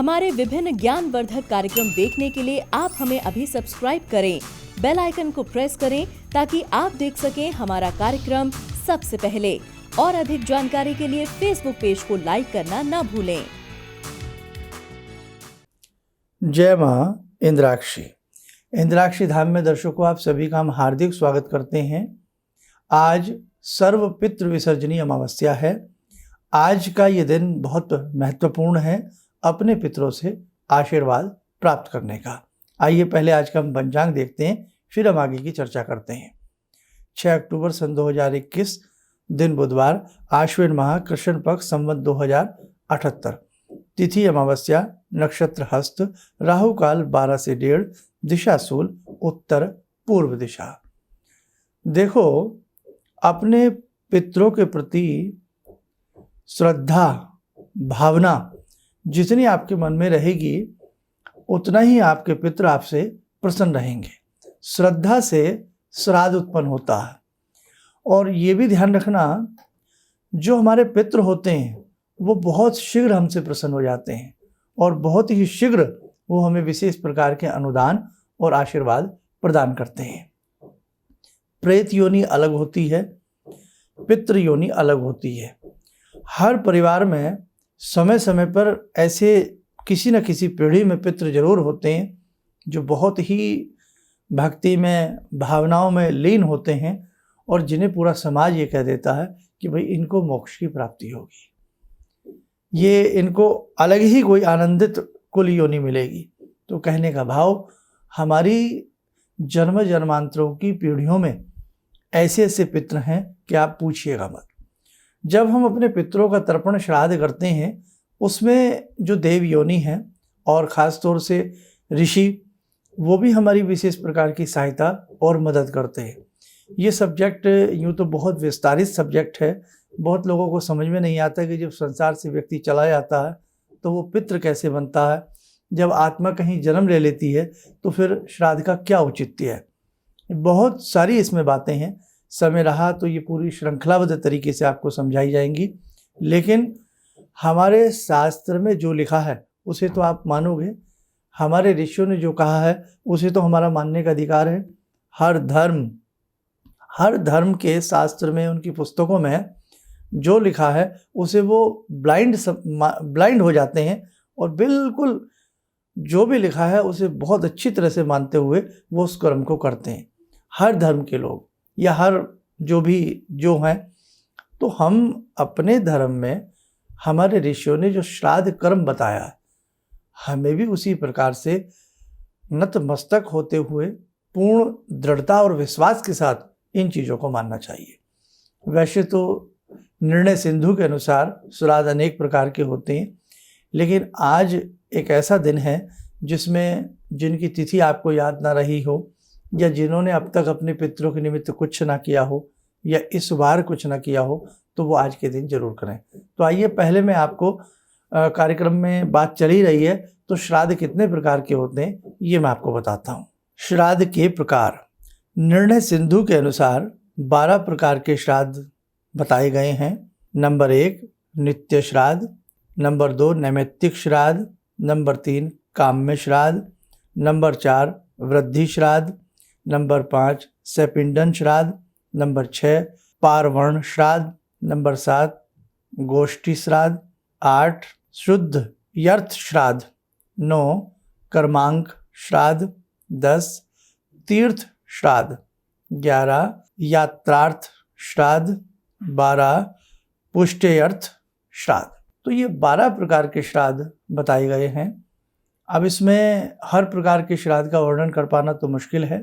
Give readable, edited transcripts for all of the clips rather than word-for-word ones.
हमारे विभिन्न ज्ञानवर्धक कार्यक्रम देखने के लिए आप हमें अभी सब्सक्राइब करें, बेल आइकन को प्रेस करें ताकि आप देख सकें हमारा कार्यक्रम सबसे पहले। और अधिक जानकारी के लिए फेसबुक पेज को लाइक करना न भूलें। जय मां इंद्राक्षी। इंद्राक्षी धाम में दर्शकों आप सभी का हम हार्दिक स्वागत करते हैं। आज सर्व पितृ विसर्जनी अमावस्या है। आज का ये दिन बहुत महत्वपूर्ण है अपने पितरों से आशीर्वाद प्राप्त करने का। आइए पहले आज का हम पंचांग देखते हैं, फिर हम आगे की चर्चा करते हैं। 6 अक्टूबर सन 2021 दिन बुधवार, आश्विन माह, कृष्ण पक्ष, संवत 2078, तिथि अमावस्या, नक्षत्र हस्त, राहु काल 12 से 1:30, दिशा शूल उत्तर पूर्व दिशा। देखो, अपने पितरों के प्रति श्रद्धा भावना जितनी आपके मन में रहेगी उतना ही आपके पितर आपसे प्रसन्न रहेंगे। श्रद्धा से श्राद्ध उत्पन्न होता है। और ये भी ध्यान रखना, जो हमारे पितर होते हैं वो बहुत शीघ्र हमसे प्रसन्न हो जाते हैं और बहुत ही शीघ्र वो हमें विशेष प्रकार के अनुदान और आशीर्वाद प्रदान करते हैं। प्रेत योनि अलग होती है, पितृ योनि अलग होती है। हर परिवार में समय समय पर ऐसे किसी न किसी पीढ़ी में पितृ जरूर होते हैं जो बहुत ही भक्ति में, भावनाओं में लीन होते हैं और जिन्हें पूरा समाज ये कह देता है कि भाई इनको मोक्ष की प्राप्ति होगी, ये इनको अलग ही कोई आनंदित कुल योनि मिलेगी। तो कहने का भाव, हमारी जन्म जन्मांतरों की पीढ़ियों में ऐसे ऐसे पितृ हैं कि आप पूछिएगा मत। जब हम अपने पितरों का तर्पण श्राद्ध करते हैं, उसमें जो देव योनि हैं और ख़ास तौर से ऋषि, वो भी हमारी विशेष प्रकार की सहायता और मदद करते हैं। ये सब्जेक्ट यूँ तो बहुत विस्तारित सब्जेक्ट है, बहुत लोगों को समझ में नहीं आता कि जब संसार से व्यक्ति चला जाता है तो वो पितृ कैसे बनता है, जब आत्मा कहीं जन्म ले लेती है तो फिर श्राद्ध का क्या औचित्य है। बहुत सारी इसमें बातें हैं। समय रहा तो ये पूरी श्रृंखलाबद्ध तरीके से आपको समझाई जाएंगी, लेकिन हमारे शास्त्र में जो लिखा है उसे तो आप मानोगे, हमारे ऋषियों ने जो कहा है उसे तो हमारा मानने का अधिकार है। हर धर्म के शास्त्र में, उनकी पुस्तकों में जो लिखा है उसे वो ब्लाइंड हो जाते हैं और बिल्कुल जो भी लिखा है उसे बहुत अच्छी तरह से मानते हुए वो उस कर्म को करते हैं। हर धर्म के लोग या हर जो हैं, तो हम अपने धर्म में हमारे ऋषियों ने जो श्राद्ध कर्म बताया है, हमें भी उसी प्रकार से नतमस्तक होते हुए पूर्ण दृढ़ता और विश्वास के साथ इन चीज़ों को मानना चाहिए। वैसे तो निर्णय सिंधु के अनुसार श्राद्ध अनेक प्रकार के होते हैं, लेकिन आज एक ऐसा दिन है जिसमें जिनकी तिथि आपको याद ना रही हो या जिन्होंने अब तक अपने पितरों के निमित्त कुछ ना किया हो या इस बार कुछ ना किया हो, तो वो आज के दिन जरूर करें। तो आइए पहले मैं आपको कार्यक्रम में बात चली रही है तो श्राद्ध कितने प्रकार के होते हैं ये मैं आपको बताता हूँ। श्राद्ध के प्रकार, निर्णय सिंधु के अनुसार 12 प्रकार के श्राद्ध बताए गए हैं। नंबर 1 नित्य श्राद्ध, नंबर 2 नैमित्तिक श्राद्ध, नंबर 3 काम्य श्राद्ध, नंबर 4 वृद्धि श्राद्ध, नंबर 5 सपिंडन श्राद्ध, नंबर 6 पारवर्ण श्राद्ध, नंबर 7 गोष्ठी श्राद्ध, 8 शुद्ध यर्थ श्राद्ध, 9 कर्मांक श्राद्ध, 10 तीर्थ श्राद्ध, 11 यात्रार्थ श्राद्ध, 12 पुष्टयर्थ श्राद्ध। तो ये 12 प्रकार के श्राद्ध बताए गए हैं। अब इसमें हर प्रकार के श्राद्ध का वर्णन कर पाना तो मुश्किल है।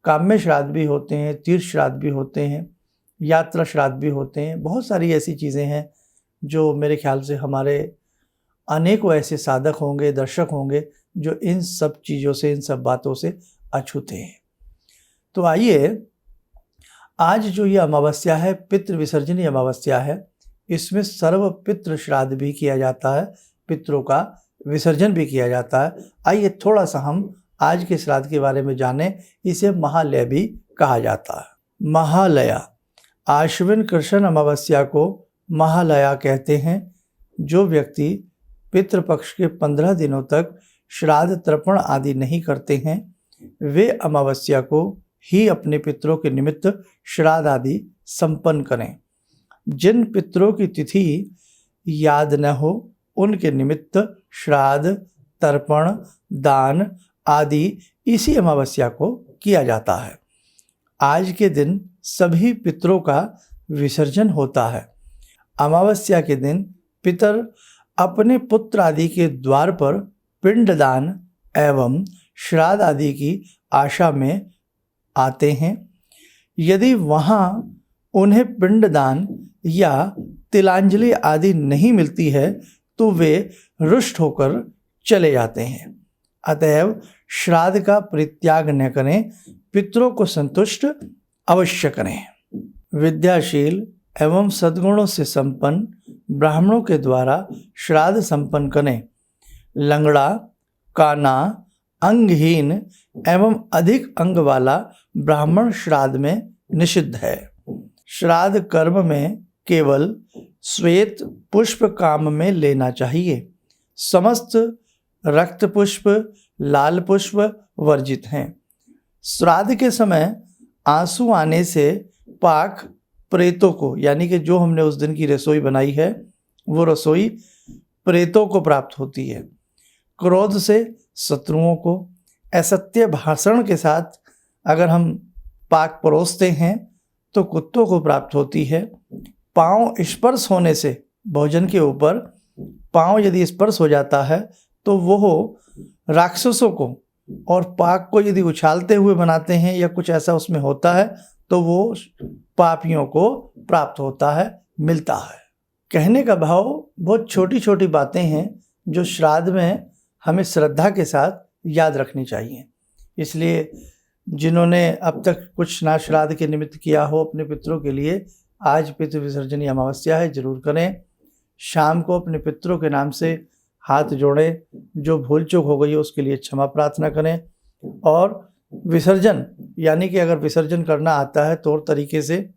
काम्य श्राद्ध भी होते हैं, तीर्थ श्राद्ध भी होते हैं, यात्रा श्राद्ध भी होते हैं। बहुत सारी ऐसी चीज़ें हैं जो मेरे ख्याल से हमारे अनेकों ऐसे साधक होंगे, दर्शक होंगे जो इन सब चीज़ों से, इन सब बातों से अछूते हैं। तो आइए, आज जो ये अमावस्या है, पितृ विसर्जनी अमावस्या है, इसमें सर्व पितृ श्राद्ध भी किया जाता है, पितरों का विसर्जन भी किया जाता है। आइए थोड़ा सा हम आज के श्राद्ध के बारे में जानें। इसे महालय भी कहा जाता है। महालया, आश्विन कृष्ण अमावस्या को महालया कहते हैं। जो व्यक्ति पितृपक्ष के 15 दिनों तक श्राद्ध तर्पण आदि नहीं करते हैं, वे अमावस्या को ही अपने पितरों के निमित्त श्राद्ध आदि संपन्न करें। जिन पितरों की तिथि याद न हो उनके निमित्त श्राद्ध तर्पण दान आदि इसी अमावस्या को किया जाता है। आज के दिन सभी पितरों का विसर्जन होता है। अमावस्या के दिन पितर अपने पुत्र आदि के द्वार पर पिंडदान एवं श्राद्ध आदि की आशा में आते हैं। यदि वहाँ उन्हें पिंडदान या तिलांजलि आदि नहीं मिलती है तो वे रुष्ट होकर चले जाते हैं। अतएव श्राद्ध का परित्याग न करें, पितरों को संतुष्ट अवश्य करें। विद्याशील एवं सद्गुणों से संपन्न ब्राह्मणों के द्वारा श्राद्ध संपन्न करें। लंगड़ा, काना, अंगहीन एवं अधिक अंग वाला ब्राह्मण श्राद्ध में निषिद्ध है। श्राद्ध कर्म में केवल श्वेत पुष्प काम में लेना चाहिए। समस्त रक्त पुष्प, लाल पुष्प वर्जित हैं। श्राद्ध के समय आंसू आने से पाक प्रेतों को, यानी कि जो हमने उस दिन की रसोई बनाई है वो रसोई प्रेतों को प्राप्त होती है। क्रोध से शत्रुओं को, असत्य भाषण के साथ अगर हम पाक परोसते हैं तो कुत्तों को प्राप्त होती है। पाँव स्पर्श होने से, भोजन के ऊपर पाँव यदि स्पर्श हो जाता है तो वो राक्षसों को, और पाक को यदि उछालते हुए बनाते हैं या कुछ ऐसा उसमें होता है तो वो पापियों को प्राप्त होता है, मिलता है। कहने का भाव बहुत छोटी छोटी बातें हैं जो श्राद्ध में हमें श्रद्धा के साथ याद रखनी चाहिए। इसलिए जिन्होंने अब तक कुछ ना श्राद्ध के निमित्त किया हो अपने पितरों के लिए, आज पितृ विसर्जनी अमावस्या है, जरूर करें। शाम को अपने पितरों के नाम से हाथ जोड़ें, जो भूल चूक हो गई हो उसके लिए क्षमा प्रार्थना करें। और विसर्जन, यानी कि अगर विसर्जन करना आता है तौर तरीके से,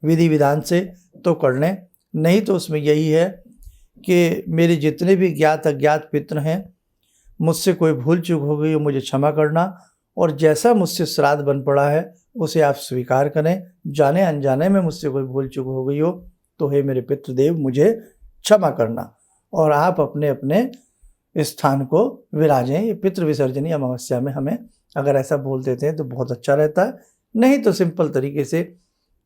विधि विधान से, तो कर लें। नहीं तो उसमें यही है कि मेरे जितने भी ज्ञात अज्ञात पितर हैं, मुझसे कोई भूल चूक हो गई हो मुझे क्षमा करना, और जैसा मुझसे श्राद्ध बन पड़ा है उसे आप स्वीकार करें। जाने अनजाने में मुझसे कोई भूल चूक हो गई हो तो हे मेरे पितृदेव मुझे क्षमा करना, और आप अपने अपने स्थान को विराजें। ये पितृ विसर्जनी अमावस्या में हमें अगर ऐसा बोल देते हैं तो बहुत अच्छा रहता है। नहीं तो सिंपल तरीके से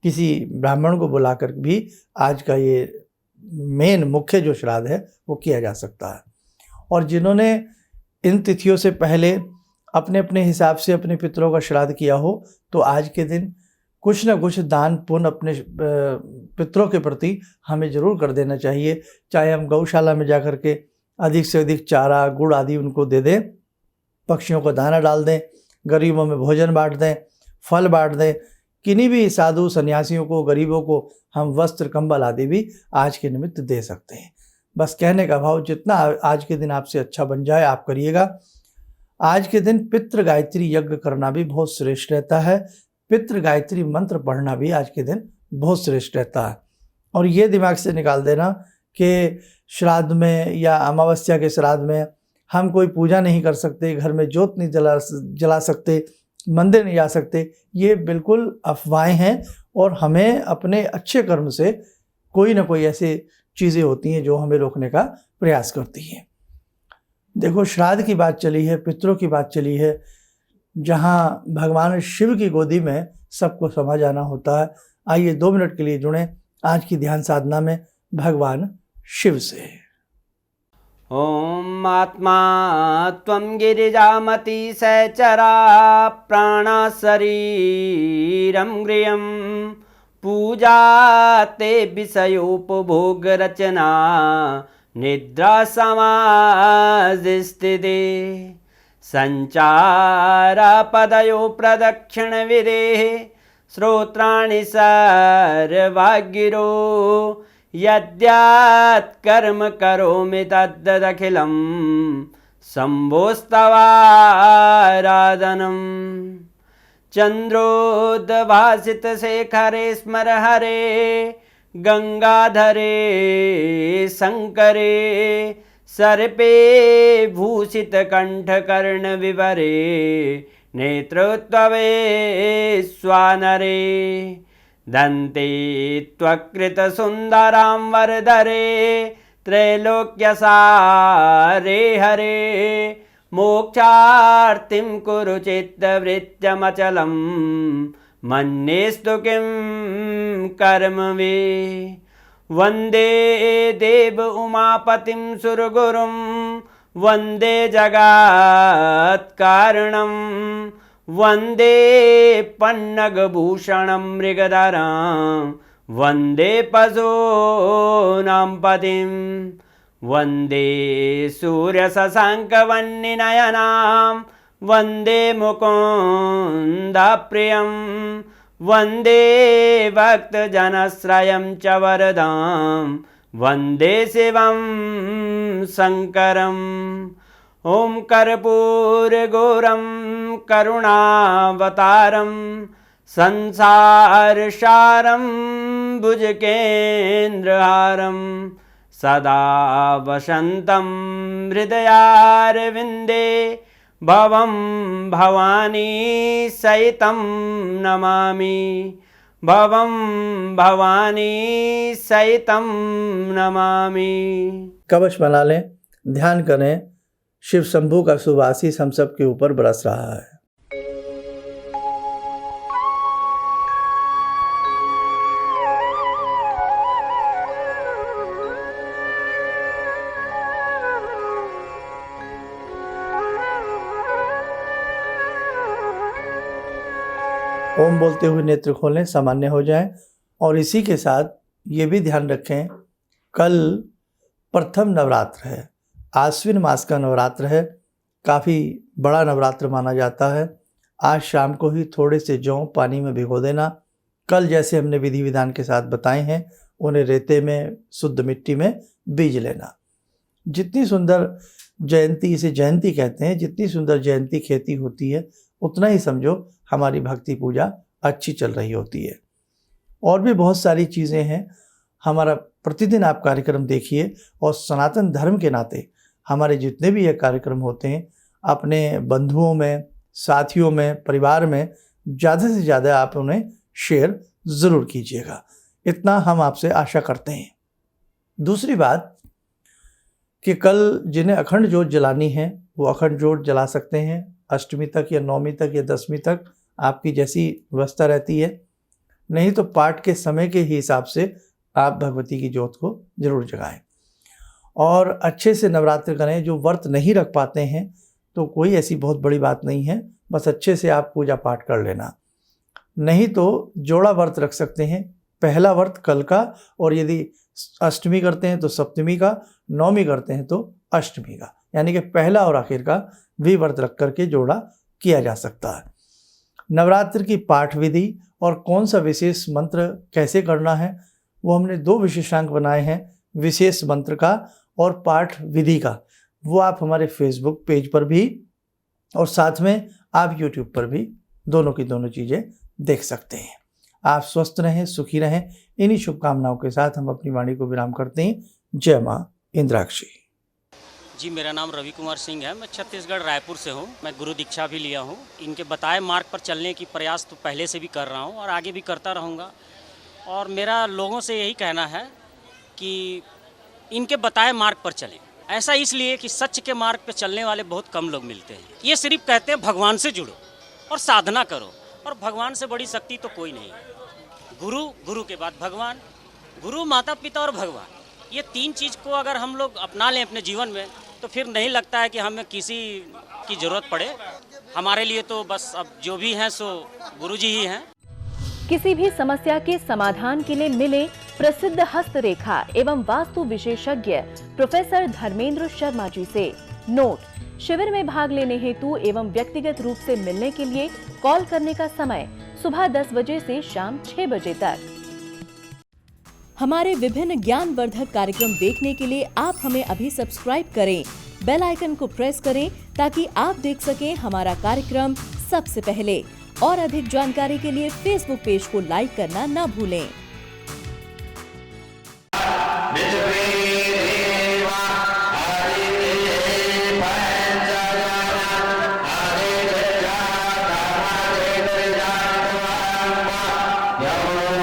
किसी ब्राह्मण को बुलाकर भी आज का ये मेन मुख्य जो श्राद्ध है वो किया जा सकता है। और जिन्होंने इन तिथियों से पहले अपने अपने हिसाब से अपने पितरों का श्राद्ध किया हो तो आज के दिन कुछ ना कुछ दान पुण्य अपने पितरों के प्रति हमें ज़रूर कर देना चाहिए। चाहे हम गौशाला में जाकर के अधिक से अधिक चारा, गुड़ आदि उनको दे दें, पक्षियों को दाना डाल दें, गरीबों में भोजन बांट दें, फल बांट दें। किन्हीं भी साधु सन्यासियों को, गरीबों को हम वस्त्र कंबल आदि भी आज के निमित्त दे सकते हैं। बस कहने का भाव जितना आज के दिन आपसे अच्छा बन जाए आप करिएगा। आज के दिन पितृ गायत्री यज्ञ करना भी बहुत श्रेष्ठ रहता है। पितृ गायत्री मंत्र पढ़ना भी आज के दिन बहुत श्रेष्ठ रहता है। और ये दिमाग से निकाल देना कि श्राद्ध में या अमावस्या के श्राद्ध में हम कोई पूजा नहीं कर सकते, घर में जोत नहीं जला सकते, मंदिर नहीं जा सकते, ये बिल्कुल अफवाहें हैं। और हमें अपने अच्छे कर्म से कोई ना कोई ऐसी चीज़ें होती हैं जो हमें रोकने का प्रयास करती हैं। देखो, श्राद्ध की बात चली है, पितरों की बात चली है, जहाँ भगवान शिव की गोदी में सबको समा जाना होता है। आइए 2 मिनट के लिए जुड़ें आज की ध्यान साधना में भगवान शिव से। ओम आत्मा त्वं गिरिजामति सहचरा प्राणा शरीरं गृहं पूजा ते विषयोपभोग रचना निद्रा समाधिस्थिते संचारा पदयो प्रदक्षिण विदेः श्रोत्राणि सर्वागिरो यद्यात् कर्म करोमि तद्दखिलं शम्भोस्तवाराधनम् चन्द्रोद्भासित शेखरे स्मर हरे गंगाधरे शंकरे सर्पे भूषितकण्ठकर्णविवरे नेत्रत्ववे स्वानरे दन्ते त्वकृतसुन्दरां वरदरे त्रैलोक्यसारे हरे मोक्षार्तिं कुरु चित्तवृत्त्यमचलं मन्येस्तु किं कर्म वे वन्दे देव उमापतिं सुरगुरुं वन्दे जगत्कारणं वन्दे पन्नगभूषणं मृगधरं वन्दे पशूनां पतिं वन्दे सूर्यशशाङ्कवह्निनयनां वन्दे मुकुन्दप्रियं वन्दे भक्तजनश्रयं च वरदां वन्दे शिवं शङ्करम् ॐ कर्पूरगौरं करुणावतारं संसारसारं भुजगेन्द्रहारं सदा वसन्तं हृदयारविन्दे भवं भवानी सहितं नमामि भवं भवानी सहितं नमामि। कवच बना लें, ध्यान करें, शिव शंभू का शुभ आशीष हम सब के ऊपर बरस रहा है। ओम बोलते हुए नेत्र खोलें, सामान्य हो जाएं। और इसी के साथ ये भी ध्यान रखें, कल प्रथम नवरात्र है, आश्विन मास का नवरात्र है, काफ़ी बड़ा नवरात्र माना जाता है। आज शाम को ही थोड़े से जौ पानी में भिगो देना। कल जैसे हमने विधि विधान के साथ बताए हैं, उन्हें रेते में, शुद्ध मिट्टी में बीज लेना। जितनी सुंदर जयंती, इसे जयंती कहते हैं, जितनी सुंदर जयंती खेती होती है उतना ही समझो हमारी भक्ति पूजा अच्छी चल रही होती है। और भी बहुत सारी चीज़ें हैं। हमारा प्रतिदिन आप कार्यक्रम देखिए, और सनातन धर्म के नाते हमारे जितने भी ये कार्यक्रम होते हैं, अपने बंधुओं में, साथियों में, परिवार में ज़्यादा से ज़्यादा आप उन्हें शेयर ज़रूर कीजिएगा, इतना हम आपसे आशा करते हैं। दूसरी बात कि कल जिन्हें अखंड ज्योत जलानी है वो अखंड ज्योत जला सकते हैं, अष्टमी तक या नौमी तक या दसवीं तक, आपकी जैसी व्यवस्था रहती है। नहीं तो पाठ के समय के ही हिसाब से आप भगवती की ज्योत को जरूर जगाएं। और अच्छे से नवरात्र करें। जो व्रत नहीं रख पाते हैं तो कोई ऐसी बहुत बड़ी बात नहीं है, बस अच्छे से आप पूजा पाठ कर लेना। नहीं तो जोड़ा व्रत रख सकते हैं, पहला व्रत कल का, और यदि अष्टमी करते हैं तो सप्तमी का, नौमी करते हैं तो अष्टमी का, यानी कि पहला और आखिर का भी व्रत रख करके जोड़ा किया जा सकता है। नवरात्र की पाठ विधि और कौन सा विशेष मंत्र कैसे करना है वो हमने 2 विशेषांक बनाए हैं, विशेष मंत्र का और पाठ विधि का। वो आप हमारे फेसबुक पेज पर भी और साथ में आप यूट्यूब पर भी दोनों की दोनों चीज़ें देख सकते हैं। आप स्वस्थ रहें, सुखी रहें। इन्हीं शुभकामनाओं के साथ हम अपनी वाणी को विराम करते हैं। जय माँ इंद्राक्षी। जी, मेरा नाम रवि कुमार सिंह है। मैं छत्तीसगढ़ रायपुर से हूँ। मैं गुरु दीक्षा भी लिया हूँ। इनके बताए मार्ग पर चलने की प्रयास तो पहले से भी कर रहा हूँ और आगे भी करता रहूँगा। और मेरा लोगों से यही कहना है कि इनके बताए मार्ग पर चलें। ऐसा इसलिए कि सच के मार्ग पर चलने वाले बहुत कम लोग मिलते हैं। ये सिर्फ कहते हैं भगवान से जुड़ो और साधना करो, और भगवान से बड़ी शक्ति तो कोई नहीं है। गुरु, गुरु के बाद भगवान, गुरु, माता पिता और भगवान, ये 3 चीज़ को अगर हम लोग अपना लें अपने जीवन में तो फिर नहीं लगता है कि हमें किसी की ज़रूरत पड़े। हमारे लिए तो बस अब जो भी हैं सो गुरु जी ही हैं। किसी भी समस्या के समाधान के लिए मिले प्रसिद्ध हस्तरेखा एवं वास्तु विशेषज्ञ प्रोफेसर धर्मेंद्र शर्मा जी से। नोट: शिविर में भाग लेने हेतु एवं व्यक्तिगत रूप से मिलने के लिए कॉल करने का समय सुबह 10 बजे से शाम 6 बजे तक। हमारे विभिन्न ज्ञानवर्धक कार्यक्रम देखने के लिए आप हमें अभी सब्सक्राइब करें, बेल आइकन को प्रेस करें ताकि आप देख सकें हमारा कार्यक्रम सबसे पहले। और अधिक जानकारी के लिए फेसबुक पेज को लाइक करना न भूलें। निज या